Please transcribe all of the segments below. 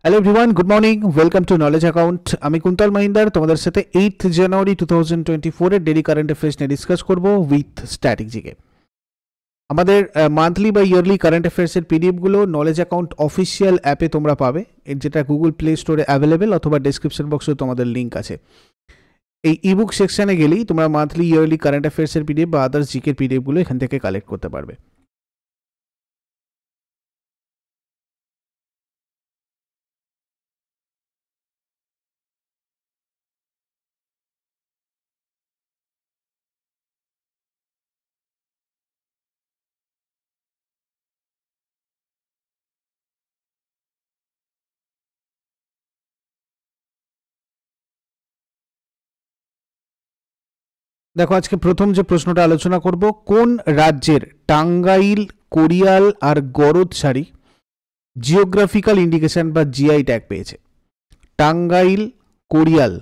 Hello everyone, good morning, welcome to knowledge account. আমি কুন্তল মহিন্দার তোমাদের সাথে 8 জানুয়ারি 2024 এর ডেলি কারেন্ট অ্যাফেয়ার্স নিয়ে ডিসকাস করব উইথ স্ট্র্যাটেজিকে। আমাদের মান্থলি বা ইয়ারলি কারেন্ট অ্যাফেয়ার্সের পিডিএফগুলো নলেজ অ্যাকাউন্ট অফিসিয়াল অ্যাপে তোমরা পাবে, যেটা গুগল প্লে স্টোরে অ্যাভেলেবেল, অথবা ডেসক্রিপশন বক্সে তোমাদের লিঙ্ক আছে। এই ইবুক সেকশনে গেলেই তোমরা মান্থলি ইয়ারলি কারেন্ট অ্যাফেয়ার্সের পিডিএফ বা আদার্স জিকের পিডিএফগুলো এখান থেকে কালেক্ট করতে পারবে। দেখো, আজকে প্রথম যে প্রশ্নটা আলোচনা করব, কোন রাজ্যের টাঙ্গাইল, কোরিয়াল আর গরদ শাড়ি জিওগ্রাফিক্যাল ইন্ডিকেশন বা জিআই ট্যাগ পেয়েছে? টাঙ্গাইল, কোরিয়াল,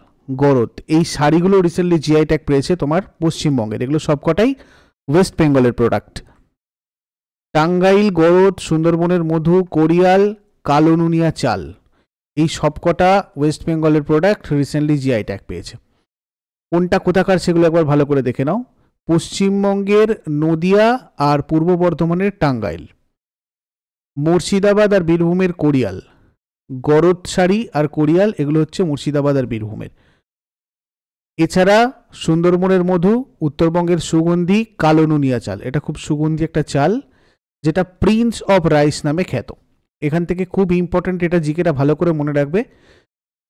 গরদ এই শাড়িগুলো রিসেন্টলি জিআই ট্যাগ পেয়েছে তোমার পশ্চিমবঙ্গের। এগুলো সবকটাই ওয়েস্ট বেঙ্গলের প্রোডাক্ট। টাঙ্গাইল, গরদ, সুন্দরবনের মধু, কোরিয়াল, কালো নুনিয়া চাল, এই সবকটা ওয়েস্ট বেঙ্গলের প্রোডাক্ট রিসেন্টলি জিআই ট্যাগ পেয়েছে। কোনটা কোথাকার সেগুলো একবার ভালো করে দেখে নাও। পশ্চিমবঙ্গের নদিয়া আর পূর্ব বর্ধমানের টাঙ্গাইল, মুর্শিদাবাদ আর বীরভূমের কোরিয়াল, গরদ শাড়ি আর কোরিয়াল এগুলো হচ্ছে মুর্শিদাবাদ আর বীরভূমের। এছাড়া সুন্দরবনের মধু, উত্তরবঙ্গের সুগন্ধি, কালো নুনিয়া চাল, এটা খুব সুগন্ধি একটা চাল, যেটা প্রিন্স অফ রাইস নামে খ্যাত। এখান থেকে খুব ইম্পর্টেন্ট, এটা জিকেটা ভালো করে মনে রাখবে।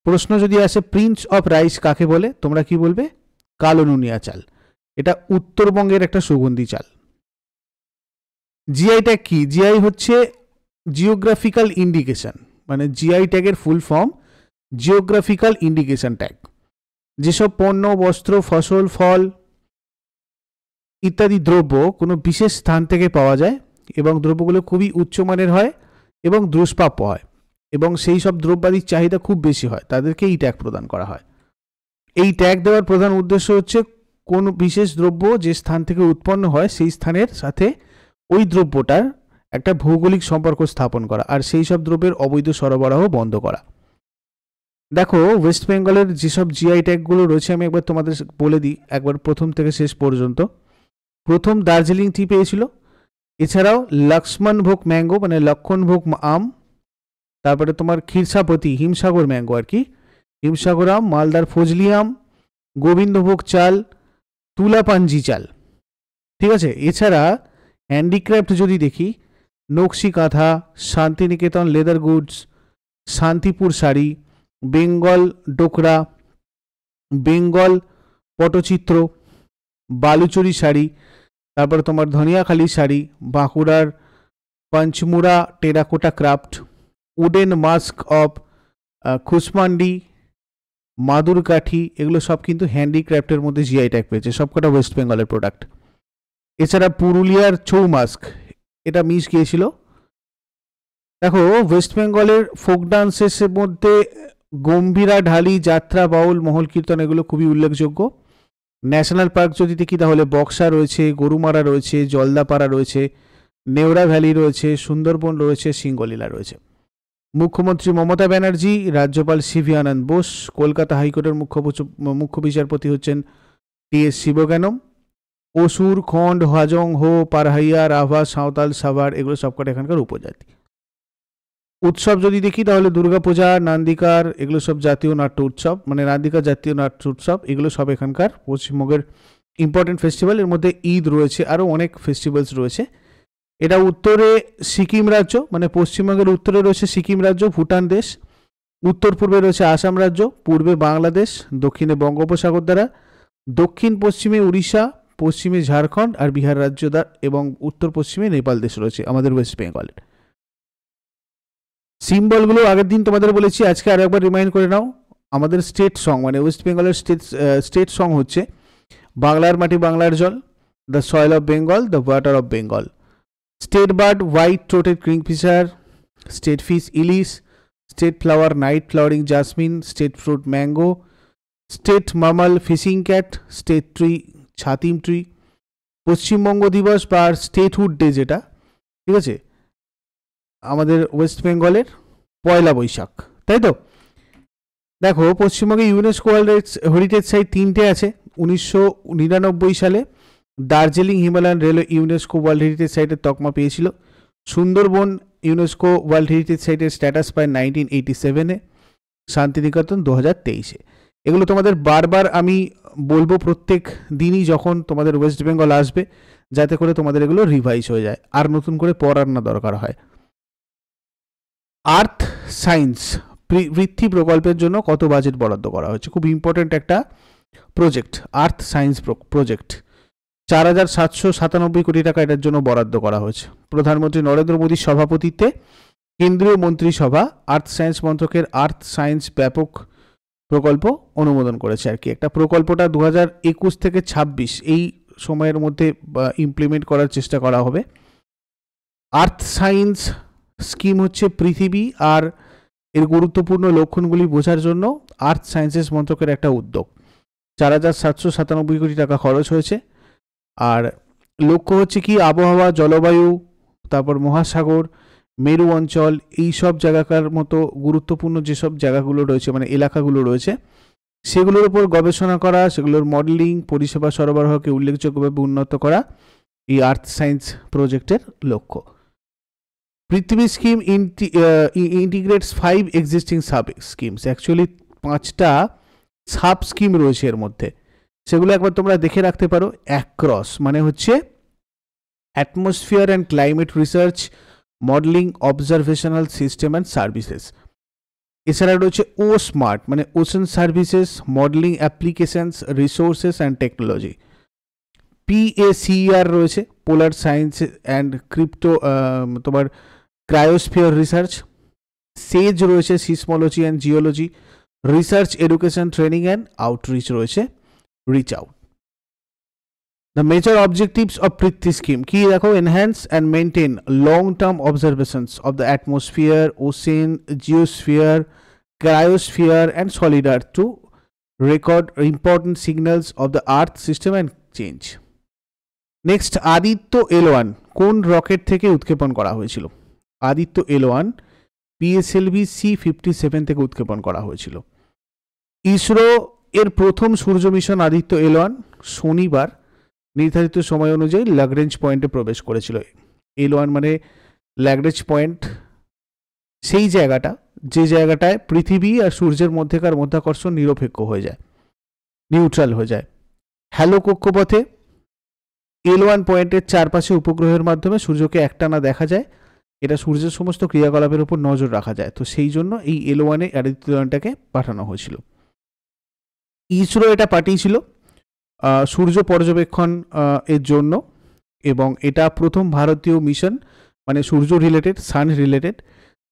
প্রশ্ন যদি আসে প্রিন্স অফ রাইস কাকে বলে, তোমরা কি বলবে? কালো নুনিয়া চাল। এটা উত্তরবঙ্গের একটা সুগন্ধি চাল। জিআই ট্যাগ কি? জিআই হচ্ছে জিওগ্রাফিক্যাল ইন্ডিকেশন, মানে জিআই ট্যাগের full form geographical indication tag. যেসব পণ্য, বস্ত্র, ফসল, ফল ইত্যাদি দ্রব্য কোনো বিশেষ স্থান থেকে পাওয়া যায় এবং দ্রব্যগুলো খুবই উচ্চমানের হয় এবং দুষ্প্রাপ্য হয়, এবং সেই সব দ্রব্যাদির চাহিদা খুব বেশি হয়, তাদেরকে এই ট্যাগ প্রদান করা হয়। এই ট্যাগ দেওয়ার প্রধান উদ্দেশ্য হচ্ছে কোন বিশেষ দ্রব্য যে স্থান থেকে উৎপন্ন হয় সেই স্থানের সাথে ওই দ্রব্যটার একটা ভৌগোলিক সম্পর্ক স্থাপন করা, আর সেই সব দ্রব্যের অবৈধ সরবরাহ বন্ধ করা। দেখো, ওয়েস্ট বেঙ্গলের যেসব জিআই ট্যাগগুলো রয়েছে আমি একবার তোমাদের বলে দিই, একবার প্রথম থেকে শেষ পর্যন্ত। প্রথম দার্জিলিং টি পেয়েছিল, এছাড়াও লক্ষ্মণ ভোগ ম্যাঙ্গো মানে লক্ষণ ভোগ আম, তারপরে তোমার ক্ষীরসাপতি হিমসাগর ম্যাঙ্গো আর কি, হিমসাগর আম, মালদার ফজলি আম, গোবিন্দভোগ চাল, তুলাপাঞ্জি চাল, ঠিক আছে। এছাড়া হ্যান্ডিক্রাফট যদি দেখি, Nakshi Kantha, Santiniketan leather goods, Shantipur sari, Bengal Dokra, Bengal Patachitra, Baluchari sari, তারপরে তোমার ধনিয়াখালি শাড়ি, বাঁকুড়ার Panchmura terracotta craft, wooden mask of Kushmandi, Madurkathi, এগুলো সব কিন্তু হ্যান্ডিক্রাফটের মধ্যে জিআই ট্যাগ পেয়েছে, সবকটা ওয়েস্ট বেঙ্গলের প্রোডাক্ট। এছাড়া পুরুলিয়ার ছৌ মাস্ক, এটা মিস গিয়েছিল। দেখো, ওয়েস্ট বেঙ্গলের ফোক ডান্সের মধ্যে গম্ভীরা, ঢালি, যাত্রা, বাউল, মহল কীর্তন এগুলো খুবই উল্লেখযোগ্য। ন্যাশনাল পার্ক যদি দেখি তাহলে বক্সা রয়েছে, গরুমারা রয়েছে, জলদাপাড়া রয়েছে, নেওড়া ভ্যালি রয়েছে, সুন্দরবন রয়েছে, সিঙ্গলীলা রয়েছে। মুখ্যমন্ত্রী মমতা ব্যানার্জি, রাজ্যপাল সিভি আনন্দ বোস, কলকাতা হাইকোর্টের মুখ্য বিচারপতি হচ্ছেন টি.এস. শিবজ্ঞানম, অসুর, খন্ড, হাজং, হো, পারহাইয়া, রাভা, সাঁওতাল, সাভার এগুলো সবকটা এখানকার উপজাতি। উৎসব যদি দেখি তাহলে দুর্গাপূজা, নান্দিকার এগুলো সব জাতীয় নাট্য উৎসব, মানে নান্দিকার জাতীয় নাট্য উৎসব, এগুলো সব এখানকার পশ্চিমবঙ্গের ইম্পর্টেন্ট ফেস্টিভ্যাল। এর মধ্যে ঈদ রয়েছে, আরও অনেক ফেস্টিভ্যালস রয়েছে। এটা উত্তরে সিকিম রাজ্য, মানে পশ্চিমবঙ্গের উত্তরে রয়েছে সিকিম রাজ্য, ভুটান দেশ, উত্তর পূর্বে রয়েছে আসাম রাজ্য, পূর্বে বাংলাদেশ, দক্ষিণে বঙ্গোপসাগর দ্বারা, দক্ষিণ পশ্চিমে উড়িষ্যা, পশ্চিমে ঝাড়খণ্ড আর বিহার রাজ্য দ্বারা, এবং উত্তর পশ্চিমে নেপাল দেশ রয়েছে আমাদের ওয়েস্ট বেঙ্গলের। সিম্বলগুলো আগের দিন তোমাদের বলেছি, আজকে আরো একবার রিমাইন্ড করে নাও। আমাদের স্টেট সং মানে ওয়েস্ট বেঙ্গলের স্টেট সং হচ্ছে বাংলার মাটি বাংলার জল, the soil of Bengal, the water of Bengal. State bird white throated kingfisher, state fish ilish, state flower night flowering jasmine, state fruit mango, state mammal fishing cat, state tree chhatim tree. পশ্চিমবঙ্গ দিবস বা statehood day যেটা, ঠিক আছে, আমাদের West বেঙ্গলের পয়লা বৈশাখ, তাই তো? দেখো পশ্চিমবঙ্গে ইউনেস্কো ওয়ার্ল্ড হেরিটেজ সাইট 3টে আছে। 1999 সালে Darjeeling Himalayan railway UNESCO world heritage সাইটের তকমা পেয়েছিল। সুন্দরবন ইউনেস্কো ওয়ার্ল্ড হেরিটেজ সাইটের স্ট্যাটাস পায় 1987-এ, শান্তিনিকেতন 2023-এ। এগুলো তোমাদের বারবার আমি বলবো প্রত্যেক দিনই যখন তোমাদের ওয়েস্ট বেঙ্গল আসবে, যাতে করে তোমাদের এগুলো রিভাইজ হয়ে যায়, আর নতুন করে পড়ার না দরকার হয়। আর্থ সায়েন্স বৃত্তি প্রকল্পের জন্য কত বাজেট বরাদ্দ করা হয়েছে? খুব ইম্পর্টেন্ট একটা প্রজেক্ট, আর্থ সায়েন্স প্রজেক্ট। 4,797 কোটি টাকা এটার জন্য বরাদ্দ করা হয়েছে। প্রধানমন্ত্রী নরেন্দ্র মোদীর সভাপতিত্বে কেন্দ্রীয় মন্ত্রিসভা আর্থ সায়েন্স মন্ত্রকের আর্থ সায়েন্স ব্যাপক প্রকল্প অনুমোদন করেছে আর কি। একটা প্রকল্পটা 2021 থেকে 26 এই সময়ের মধ্যে ইমপ্লিমেন্ট করার চেষ্টা করা হবে। আর্থ সায়েন্স স্কিম হচ্ছে পৃথিবী আর এর গুরুত্বপূর্ণ লক্ষণগুলি বোঝার জন্য আর্থ সায়েন্সেস মন্ত্রকের একটা উদ্যোগ। 4,797 কোটি টাকা খরচ হয়েছে। আর লক্ষ্য হচ্ছে কি, আবহাওয়া, জলবায়ু, তারপর মহাসাগর, মেরু অঞ্চল, এই সব জায়গাকার মতো গুরুত্বপূর্ণ যেসব জায়গাগুলো রয়েছে, মানে এলাকাগুলো রয়েছে, সেগুলোর উপর গবেষণা করা, সেগুলোর মডেলিং, পরিষেবা সরবরাহকে উল্লেখযোগ্যভাবে উন্নত করা এই আর্থ সায়েন্স প্রজেক্টের লক্ষ্য। পৃথিবী scheme ইন্টিগ্রেটস 5 existing sub schemes. Actually 5টা সাব স্কিম রয়েছে এর মধ্যে, সেগুলো একবার তোমরা দেখে রাখতে পারো। অ্যাক্রস মানে হচ্ছে atmosphere and climate research, modelling, observational system and services. এছাড়া রয়েছে ও স্মার্ট মানে ocean services, modelling applications, resources and technology. PACER রয়েছে, পোলার সায়েন্স অ্যান্ড ক্রিপ্টো তোমার ক্রায়োস্ফিয়ার রিসার্চ। সেজ রয়েছে, seismology and geology. Research, education, training and outreach রয়েছে, reach out. The major objectives of Prithvi scheme কি দেখো, enhance and maintain long-term observations of the atmosphere, ocean, geosphere, cryosphere and solid earth to record important signals of the earth system and change. Next, Aditya L1 কোন rocket থেকে উৎক্ষেপণ করা হয়েছিল? Aditya L1 PSLV C-57 থেকে উৎক্ষেপণ করা হয়েছিল। ইসরো এর প্রথম সূর্য মিশন আদিত্য L1 শনিবার নির্ধারিত সময় অনুযায়ী ল্যাগ্রেঞ্জ পয়েন্টে প্রবেশ করেছিল। L1 মানে ল্যাগ্রেঞ্জ পয়েন্ট, সেই জায়গাটা যে জায়গাটায় পৃথিবী আর সূর্যের মধ্যেকার মধ্যাকর্ষণ নিরপেক্ষ হয়ে যায়, নিউট্রাল হয়ে যায়। হ্যালো কক্ষপথে L1 পয়েন্টের চারপাশে উপগ্রহের মাধ্যমে সূর্যকে একটানা দেখা যায়। এটা সূর্যের সমস্ত ক্রিয়াকলাপের উপর নজর রাখা যায়, তো সেই জন্য এই L1-এ আদিত্য L1টাকে পাঠানো হয়েছিল। ইসরো এটা পাঠিয়েছিল সূর্য পর্যবেক্ষণ এর জন্য, এবং এটা প্রথম ভারতীয় মিশন, মানে সূর্য রিলেটেড, সান রিলেটেড,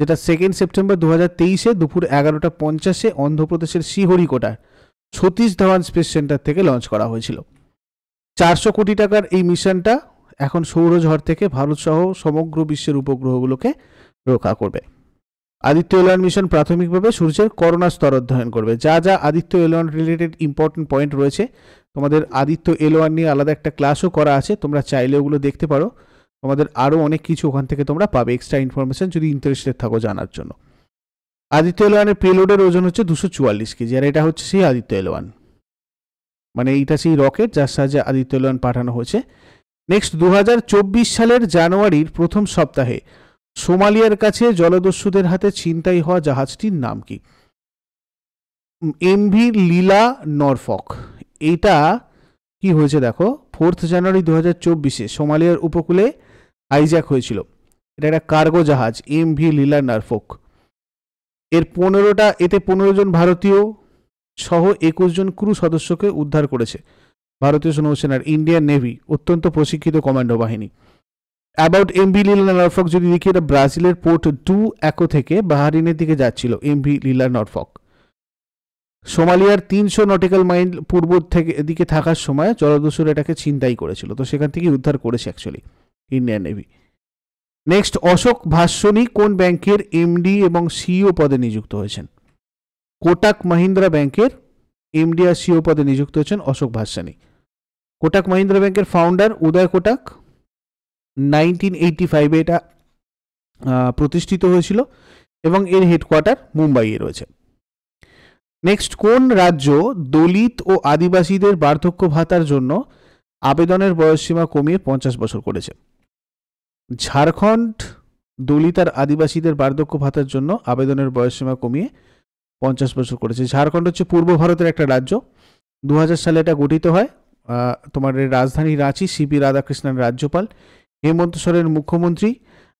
যেটা 2 সেপ্টেম্বর 2023-এ দুপুর 11:50-এ অন্ধ্রপ্রদেশের শ্রীহরিকোটার সতীশ ধাওয়ান স্পেস সেন্টার থেকে লঞ্চ করা হয়েছিল। 400 কোটি টাকার এই মিশনটা এখন সৌরঝড় থেকে ভারত সহ সমগ্র বিশ্বের উপগ্রহগুলোকে রক্ষা করবে। আদিত্য L1 মিশন প্রাথমিকভাবে সূর্যের করোনা স্তর অধ্যয়ন করবে। যা যা Aditya L1 related important point রয়েছে, তোমাদের আদিত্য L1 নিয়ে আলাদা একটা ক্লাসও করা আছে, তোমরা চাইলে ওগুলো দেখতে পারো। তোমাদের আরও অনেক কিছু ওখান থেকে তোমরা পাবে, এক্সট্রা ইনফরমেশন, যদি ইন্টারেস্টেড থাকো জানার জন্য। আদিত্য L1 এর পেলোডের ওজন হচ্ছে 244 কেজি, আর এটা হচ্ছে সেই আদিত্য L1, মানে এইটা সেই রকেট যার সাহায্যে আদিত্য L1 পাঠানো হয়েছে। নেক্সট, 2024 সালের জানুয়ারির প্রথম সপ্তাহে সোমালিয়ার কাছে জলদস্যুদের হাতে ছিনতাই হওয়া জাহাজটির নাম কি? MV লীলা নরফক। এইটা কি হয়েছে দেখো, 4 জানুয়ারি 2024-এ সোমালিয়ার উপকূলে হাইজ্যাক হয়েছিল। এটা একটা কার্গো জাহাজ MV লীলা নরফক। এতে 15 জন ভারতীয় সহ 21 জন ক্রু সদস্যকে উদ্ধার করেছে ভারতীয় নৌসেনার ইন্ডিয়ান নেভি অত্যন্ত প্রশিক্ষিত কমান্ডো বাহিনী। অ্যাবাউট MV লীলা নরফক যদি দেখি, এটা ব্রাজিলের পোর্ট ডু অ্যাকো থেকে বাহারিনের দিকে যাচ্ছিল MV লীলা নরফক। সোমালিয়ার 300 নটিক্যাল মাইল পূর্ব থেকে এদিকে থাকার সময় জলদস্যুরা এটাকে ছিনতাই করেছিল, তো সেখান থেকে উদ্ধার করেছে actually Indian Navy. Next, Ashok Vaswani কোন ব্যাংকের MD এবং CEO পদে নিযুক্ত হয়েছেন? কোটাক মাহিন্দ্রা ব্যাংকের MD আর CEO পদে নিযুক্ত হয়েছেন অশোক ভাস্বনী। কোটাক মাহিন্দ্রা ব্যাংকের ফাউন্ডার উদয় কোটাক 1985-এ এটা প্রতিষ্ঠিত হয়েছিল, এবং এর হেডকোয়ার্টার মুম্বাইয়ে রয়েছে। নেক্সট, কোন রাজ্য দলিত ও আদিবাসীদের বার্ধক্য ভাতার জন্য আবেদনের বয়সসীমা কমিয়ে 50 বছর করেছে? ঝাড়খণ্ড দলিত আর আদিবাসীদের বার্ধক্য ভাতার জন্য আবেদনের বয়সসীমা কমিয়ে 50 বছর করেছে। ঝাড়খণ্ড হচ্ছে পূর্ব ভারতের একটা রাজ্য। 2000 সালে এটা গঠিত হয়। তোমার রাজধানী রাঁচি, সিপি রাধাকৃষ্ণন রাজ্যপাল, হেমন্ত সোরেন মুখ্যমন্ত্রী।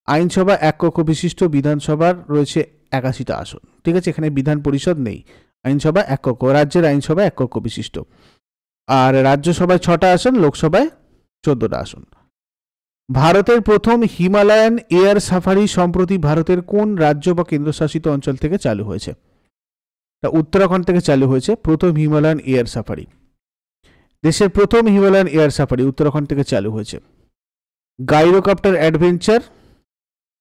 আইনসভা এক কক্ষ বিশিষ্ট, বিধানসভার রয়েছে 81টা আসন। ঠিক আছে, এখানে বিধান পরিষদ নেই, আইনসভা এক কক্ষ, রাজ্যের আইনসভা এক কক্ষ বিশিষ্ট। আর রাজ্যসভায় 6টা আসন, লোকসভায় 14টা আসন। ভারতের প্রথম হিমালয়ান এয়ার সাফারি সম্প্রতি ভারতের কোন রাজ্য বা কেন্দ্রশাসিত অঞ্চল থেকে চালু হয়েছে? উত্তরাখণ্ড থেকে চালু হয়েছে প্রথম হিমালয়ান এয়ার সাফারি। দেশের প্রথম হিমালয়ান এয়ার সাফারি উত্তরাখণ্ড থেকে চালু হয়েছে। গাইরোকপ্টার অ্যাডভেঞ্চার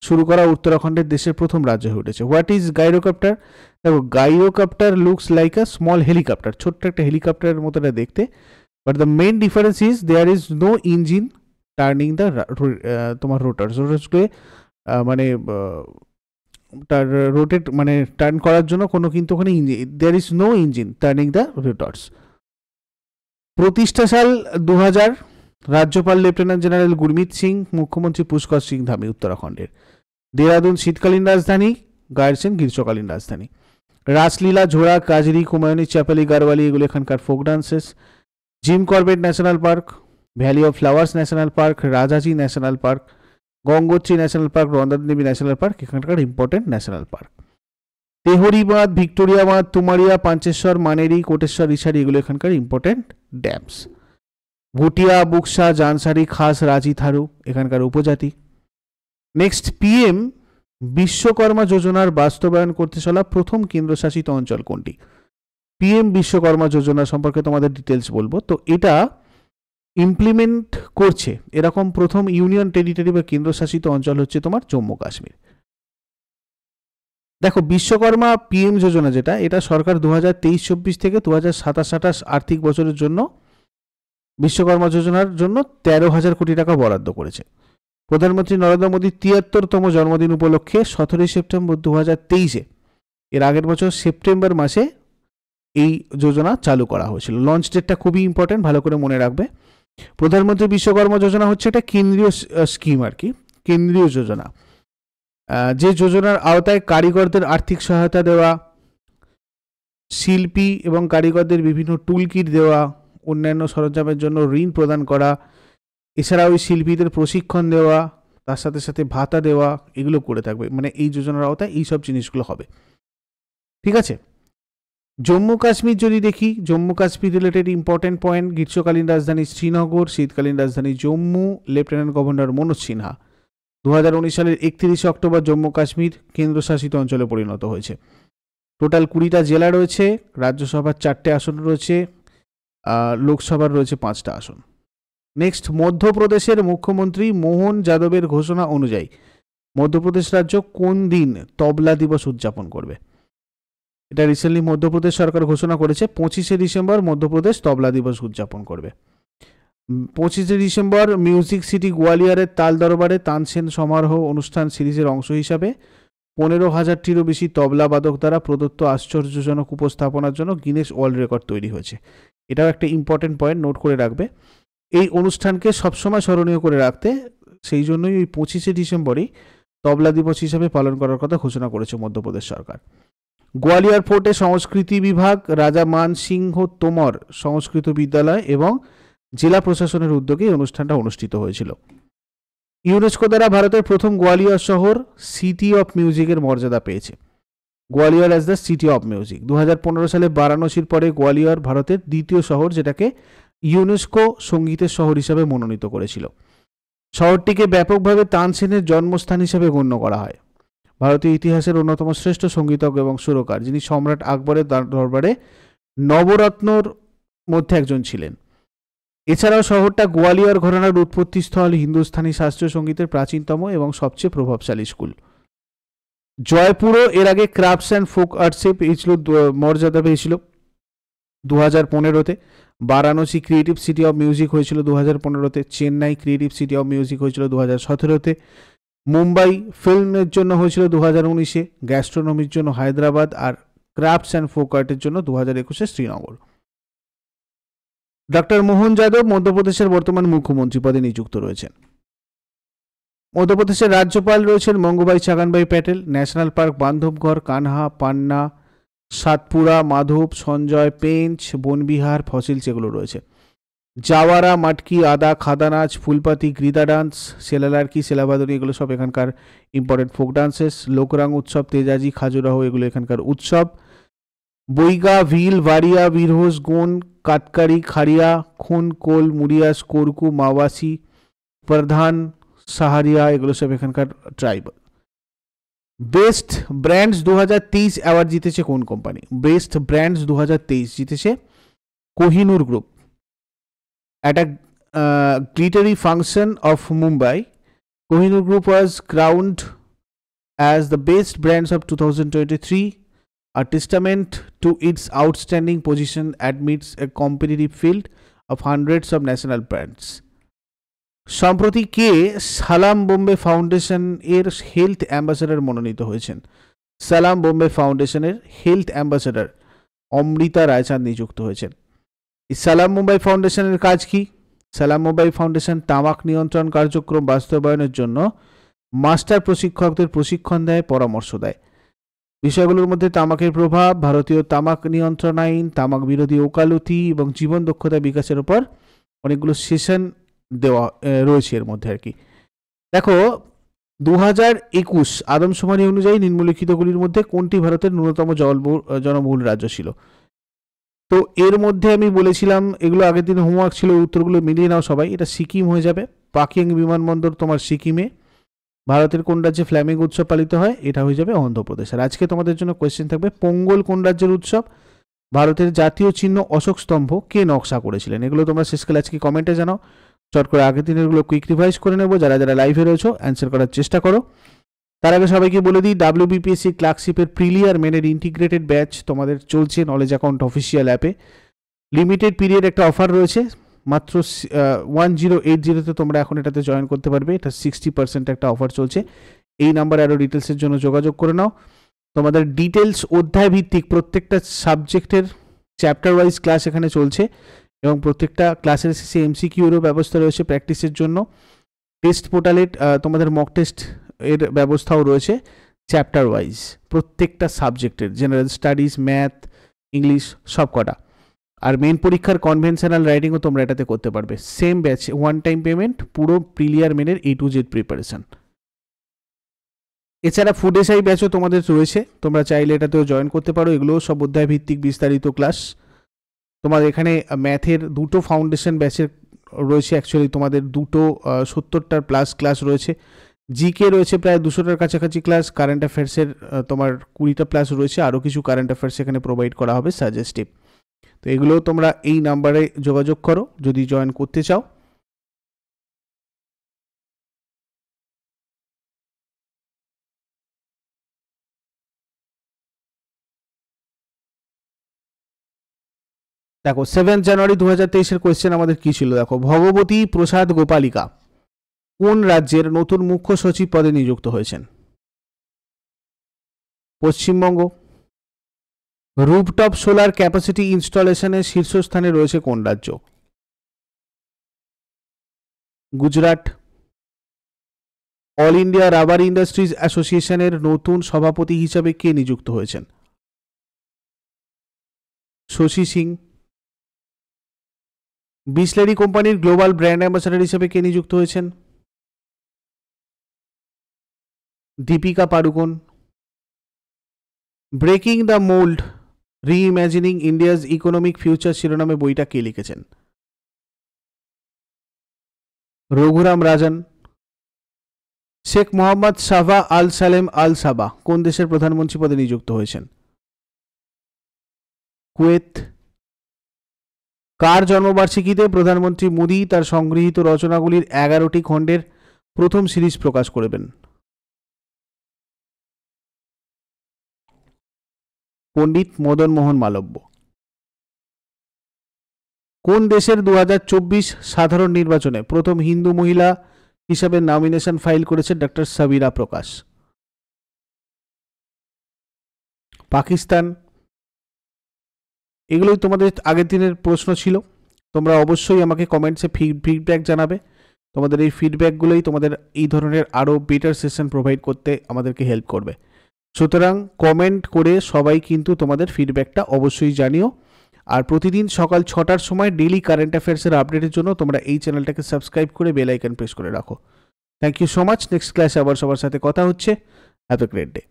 শুরু করা উত্তরাখণ্ডের দেশের প্রথম রাজ্য হয়ে উঠেছে। What is gyrocopter? দেখো, gyrocopter looks like a small helicopter, ছোট্ট একটা হেলিকপ্টারের মতো এটা দেখতে, but the main difference is there is no engine turning the তোমার রোটার্সকে মানে তার রোটেট মানে টার্ন করার জন্য কোনো কিন্তু ওখানে engine, there is no engine turning the rotors. প্রতিষ্ঠা সাল 2000। রাজ্যপাল লেফটেন্যান্ট জেনারেল গুরমিত সিং, মুখ্যমন্ত্রী পুষ্কর সিং ধামি উত্তরাখণ্ডের। দেরাদুন শীতকালীন রাজধানী, গায়রসেন গ্রীষ্মকালীন রাজধানী। রাসলীলা, ঝোড়া, কাজরি, কুমায়ুনি, চাপালি, গারওয়ালি এগুলো এখানকার folk dances. Jim Corbett national park, valley of flowers national park, Rajaji national park, Gangotri national park, Nandadevi national park এখানকার ইম্পর্টেন্ট ন্যাশনাল পার্ক। তেহরি বাঁধ, ভিক্টোরিয়া বাঁধ, তুমারিয়া, পাঞ্চেশ্বর, মানেরি, কোটেশ্বর, রিসারি এগুলো এখানকার ইম্পর্টেন্ট ড্যামস। ভুটিয়া, বুকসা, জানসারি, খাস, রাজি, থারু এখানকার উপজাতি। নেক্সট, পিএম বিশ্বকর্মা যোজনার বাস্তবায়ন করতে চলা প্রথম কেন্দ্রশাসিত অঞ্চল কোনটি? পিএম বিশ্বকর্মা যোজনা সম্পর্কে তোমাদের ডিটেলস বলবো। তো এটা ইমপ্লিমেন্ট করছে এরকম প্রথম ইউনিয়ন টেরিটরি বা কেন্দ্রশাসিত অঞ্চল হচ্ছে তোমার জম্মু কাশ্মীর। দেখো, বিশ্বকর্মা পিএম যোজনা যেটা, এটা সরকার 2023-24 থেকে 2027-28 আর্থিক বছরের জন্য বিশ্বকর্মা যোজনার জন্য 13,000 কোটি টাকা বরাদ্দ করেছে। প্রধানমন্ত্রী নরেন্দ্র মোদীর 73তম জন্মদিন উপলক্ষে 17 সেপ্টেম্বর 2023-এ, এর আগের বছর সেপ্টেম্বর মাসে এই যোজনা চালু করা হয়েছিল। লঞ্চ ডেটটা খুবই ইম্পর্টেন্ট, ভালো করে মনে রাখবে। প্রধানমন্ত্রী বিশ্বকর্মা যোজনা হচ্ছে এটা কেন্দ্রীয় স্কিম আর কি, কেন্দ্রীয় যোজনা, যে যোজনার আওতায় কারিগরদের আর্থিক সহায়তা দেওয়া, শিল্পী এবং কারিগরদের বিভিন্ন টুল কিট দেওয়া, অন্যান্য সরঞ্জামের জন্য ঋণ প্রদান করা, এছাড়াও ওই শিল্পীদের প্রশিক্ষণ দেওয়া, তার সাথে সাথে ভাতা দেওয়া, এগুলো করে থাকবে। মানে এই যোজনার আওতায় এইসব জিনিসগুলো হবে। ঠিক আছে, জম্মু কাশ্মীর যদি দেখি, Jammu Kashmir related important point, গ্রীষ্মকালীন রাজধানী শ্রীনগর, শীতকালীন রাজধানী জম্মু, লেফটেন্যান্ট গভর্নর মনোজ সিনহা। 2019 সালের 31 অক্টোবর জম্মু কাশ্মীর কেন্দ্রশাসিত অঞ্চলে পরিণত হয়েছে। টোটাল 20টা জেলা রয়েছে, রাজ্যসভার 4টে আসন রয়েছে, লোকসভার রয়েছে 5টা আসন। নেক্সট, মধ্যপ্রদেশের মুখ্যমন্ত্রী মোহন যাদবের ঘোষণা অনুযায়ী মধ্যপ্রদেশ রাজ্য কোন দিন তবলা দিবস উদযাপন করবে? এটা রিসেন্টলি মধ্যপ্রদেশ সরকার ঘোষণা করেছে 25শে ডিসেম্বর মধ্যপ্রদেশ তবলা দিবস উদযাপন করবে। 25শে ডিসেম্বর মিউজিক সিটি গোয়ালিয়রের তাল দরবারে তানসেন সমারোহ অনুষ্ঠান সিরিজের অংশ হিসাবে 15,000টিরও বেশি তবলা বাদক দ্বারা প্রদত্ত আশ্চর্যজনক উপস্থাপনার জন্য গিনেস ওয়ার্ল্ড রেকর্ড তৈরি হয়েছে। এটাও একটা ইম্পর্টেন্ট পয়েন্ট, নোট করে রাখবে। এই অনুষ্ঠানকে সবসময় স্মরণীয় করে রাখতে সেই জন্যই ওই 25শে ডিসেম্বরই তবলা দিবস হিসাবে পালন করার কথা ঘোষণা করেছে মধ্যপ্রদেশ সরকার। গোয়ালিয়র ফোর্টে সংস্কৃতি বিভাগ, রাজা মান সিংহ তোমর সংস্কৃত বিদ্যালয় এবং জেলা প্রশাসনের উদ্যোগে এই অনুষ্ঠানটা অনুষ্ঠিত হয়েছিল। ইউনেস্কো দ্বারা ভারতের প্রথম গোয়ালিয়র শহর সিটি অফ মিউজিকের মর্যাদা পেয়েছে। Gwalior as the city of music. 2015 সালে বারাণসীর পরে গোয়ালিয়র ভারতের দ্বিতীয় শহর, যেটাকে ইউনেস্কো সঙ্গীতের শহর হিসাবে মনোনীত করেছিল। শহরটিকে ব্যাপকভাবে তানসেনের জন্মস্থান হিসেবে গণ্য করা হয়। ভারতীয় ইতিহাসের অন্যতম শ্রেষ্ঠ সঙ্গীতজ্ঞ এবং সুরকার, যিনি সম্রাট আকবরের দরবারে নবরত্নর মধ্যে একজন ছিলেন। এছাড়াও শহরটা গোয়ালিয়র ঘরানার উৎপত্তিস্থল, হিন্দুস্তানি শাস্ত্রীয় সঙ্গীতের প্রাচীনতম এবং সবচেয়ে প্রভাবশালী স্কুল। জয়পুরও এর আগে ক্রাফটস অ্যান্ড ফোক আর্টসে পেয়েছিল, মর্যাদা পেয়েছিল 2015-তে। Varanasi creative city of music হয়েছিল 2015-তে। Chennai creative city of music হয়েছিল 2017-তে। মুম্বাই ফিল্মের জন্য হয়েছিল 2019-এ, গ্যাস্ট্রোনমির জন্য হায়দ্রাবাদ, আর ক্রাফটস অ্যান্ড folk আর্টের জন্য 2021-এ শ্রীনগর। ডক্টর মোহন যাদব মধ্যপ্রদেশের বর্তমান মুখ্যমন্ত্রী পদে নিযুক্ত রয়েছেন। মধ্যপ্রদেশের রাজ্যপাল রয়েছেন Mangubhai Chhaganbhai Patel. National park Bandhavgarh, Kanha, Panna, Satpura, Madhav, Sanjay, Pench, Vanvihar, fossils এগুলো রয়েছে। জাওয়ারা, মাটকি, আদা, খাদানাচ, ফুলপাতি, গ্রিদা ডান্স, সেলালার্কি, সেলাবাদনী এগুলো সব এখানকার ইম্পর্টেন্ট ফোক ডান্সেস। লোকরাং উৎসব, তেজাজি, খাজুরাহো এগুলো এখানকার উৎসব। বৈগা, ভিল, বারিয়া, বীরহোস, গোন, কাটকারি, খাড়িয়া, খুন, কোল, মুরিয়াস, কোরকু, মাওয়াসি, প্রধান, সাহারিয়া এগুলো সব এখানকার ট্রাইব। বেস্ট ব্র্যান্ডস 2023 অ্যাওয়ার্ড জিতেছে কোন কোম্পানি? বেস্ট ব্র্যান্ডস 2023 জিতেছে Kohinoor group. At a glittery function of Mumbai, Kohinoor Group was crowned as the best brands of 2023, a testament to its outstanding position amidst a competitive field of hundreds of national brands. সম্প্রতি কে সালাম Bombay foundation এর health ambassador মনোনীত হয়েছেন? সালাম বোম্বে ফাউন্ডেশনের health ambassador Amrita Raichand নিযুক্ত হয়েছেন। সালাম মুম্বাই ফাউন্ডেশনের কাজ কি? সালাম মুম্বাই ফাউন্ডেশন তামাক নিয়ন্ত্রণ কার্যক্রম বাস্তবায়নের জন্য মাস্টার প্রশিক্ষকদের প্রশিক্ষণ দেয়, পরামর্শ দেয়। বিষয়গুলোর মধ্যে তামাকের প্রভাব, ভারতীয় তামাক নিয়ন্ত্রণ আইন, তামাক বিরোধী ওকালতি এবং জীবন দক্ষতা বিকাশের উপর অনেকগুলো সেশন দেওয়া রয়েছে এর মধ্যে আর কি। দেখো 2021 আদমশুমারি অনুযায়ী নিম্নলিখিতগুলির মধ্যে কোনটি ভারতের ন্যূনতম জনবহুল রাজ্য ছিল? তো এর মধ্যে আমি বলেছিলাম, এগুলো আগের দিন হোমওয়ার্ক ছিল, উত্তরগুলো মিলিয়ে নাও সবাই। এটা সিকিম হয়ে যাবে। পাকিং বিমানবন্দর তোমার সিকিমে। ভারতের কোন রাজ্যে ফ্ল্যামিং উৎসব পালিত হয়? এটা হয়ে যাবে অন্ধ্রপ্রদেশ। আর আজকে তোমাদের জন্য কোয়েশ্চেন থাকবে, পোঙ্গল কোন রাজ্যের উৎসব? ভারতের জাতীয় চিহ্ন অশোক স্তম্ভ কে নকশা করেছিলেন? এগুলো তোমরা শেষকালে আজকে কমেন্টে জানাও। চট করে আগের দিনের এগুলো কুইক রিভাইজ করে নেবো। যারা যারা লাইভে রয়েছো অ্যান্সার করার চেষ্টা করো। তার আগে সবাইকে বলে দিই, WBPSC ক্লার্কশিপের প্রিলিয়ার মেনের ইন্টিগ্রেটেড ব্যাচ তোমাদের চলছে নলেজ অ্যাকাউন্ট অফিসিয়াল অ্যাপে। লিমিটেড পিরিয়ড একটা অফার রয়েছে, মাত্র 1080-তে তোমরা এখন এটাতে জয়েন করতে পারবে। এটা 60% একটা অফার চলছে। এই নাম্বার আরও ডিটেলসের জন্য যোগাযোগ করে নাও। তোমাদের ডিটেলস অধ্যায় ভিত্তিক প্রত্যেকটা সাবজেক্টের চ্যাপ্টার ওয়াইজ ক্লাস এখানে চলছে এবং প্রত্যেকটা ক্লাসের শেষে MCQ'রও ব্যবস্থা রয়েছে প্র্যাকটিসের জন্য। টেস্ট পোর্টালে তোমাদের মক টেস্ট এর ব্যবস্থাও রয়েছে চ্যাপ্টার ওয়াইজ, প্রত্যেকটা সাবজেক্টের, জেনারেল স্টাডিজ, ম্যাথ, ইংলিশ সব কটা। আর মেন পরীক্ষার কনভেনশনাল রাইটিংও তোমরা এটাতে করতে পারবে। Same batch, one time payment, পুরো প্রিলিয়ার মেনের A to Z প্রিপারেশন। এছাড়া ফুড এসআই ব্যাচও তোমাদের রয়েছে, তোমরা চাইলে এটাতেও জয়েন করতে পারো। এগুলোও সব অধ্যায় ভিত্তিক বিস্তারিত ক্লাস। তোমার এখানে ম্যাথের দুটো ফাউন্ডেশন ব্যাচের রয়েছে, অ্যাকচুয়ালি তোমাদের দুটো 70টার প্লাস ক্লাস রয়েছে। জিকে রয়েছে প্রায় 200টার কাছাকাছি ক্লাস। কারেন্ট অ্যাফেয়ার্সের তোমার 20টা প্লাস রয়েছে। আরও কিছু কারেন্ট অ্যাফেয়ার্স এখানে প্রোভাইড করা হবে সাজেস্টিভ। তো এগুলোও তোমরা এই নাম্বারে যোগাযোগ করো যদি জয়েন করতে চাও। দেখো 7 জানুয়ারি 2023-এর কোয়েশ্চেন আমাদের কি ছিল? দেখো, ভগবতী প্রসাদ গোপালিকা কোন রাজ্যের নতুন মুখ্য সচিব পদে নিযুক্ত হয়েছেন? পশ্চিমবঙ্গ। রুফটপ সোলার ক্যাপাসিটি ইনস্টলেশনের শীর্ষস্থানে রয়েছে কোন রাজ্য? Gujarat. All India rubber industries অ্যাসোসিয়েশনের নতুন সভাপতি হিসাবে কে নিযুক্ত হয়েছেন? শশী সিং। বিসলেরি কোম্পানির গ্লোবাল ব্র্যান্ড অ্যাম্বাসাডর হিসেবে কে নিযুক্ত হয়েছেন? Deepika Padukone. Breaking the mould, reimagining India's economic future শিরোনামে বইটা কে লিখেছেন? রঘুরাম রাজন। শেখ মোহাম্মদ সাবা আল সালেম আল সাবা কোন দেশের প্রধানমন্ত্রী পদে নিযুক্ত হয়েছেন? কুয়েত। কার জন্মবার্ষিকীতে প্রধানমন্ত্রী মোদী তার সংগৃহীত রচনাগুলির 11টি খণ্ডের প্রথম সিরিজ প্রকাশ করবেন? পণ্ডিত মদন মোহন মালব্য। কোন দেশের 2024 সাধারণ নির্বাচনে প্রথম হিন্দু মহিলা হিসাবে নমিনেশন ফাইল করেছে ডক্টর সাবিরা প্রকাশ। পাকিস্তান, এগুলোই তোমাদের আগের দিনের প্রশ্ন ছিল। তোমরা অবশ্যই আমাকে কমেন্টসে ফিডব্যাক জানাবে। তোমাদের এই ফিডব্যাকগুলোই তোমাদের এই ধরনের আরও বেটার সেশন প্রোভাইড করতে আমাদেরকে হেল্প করবে। সুতরাং কমেন্ট করে সবাই কিন্তু তোমাদের ফিডব্যাকটা অবশ্যই জানিও। আর প্রতিদিন সকাল 6টার সময় ডেইলি কারেন্ট অ্যাফেয়ার্সের আপডেটের জন্য তোমরা এই চ্যানেলটাকে সাবস্ক্রাইব করে বেল আইকন প্রেস করে রাখো। Thank you so much. Next ক্লাসে আবার সবার সাথে কথা হচ্ছে। Have a great day.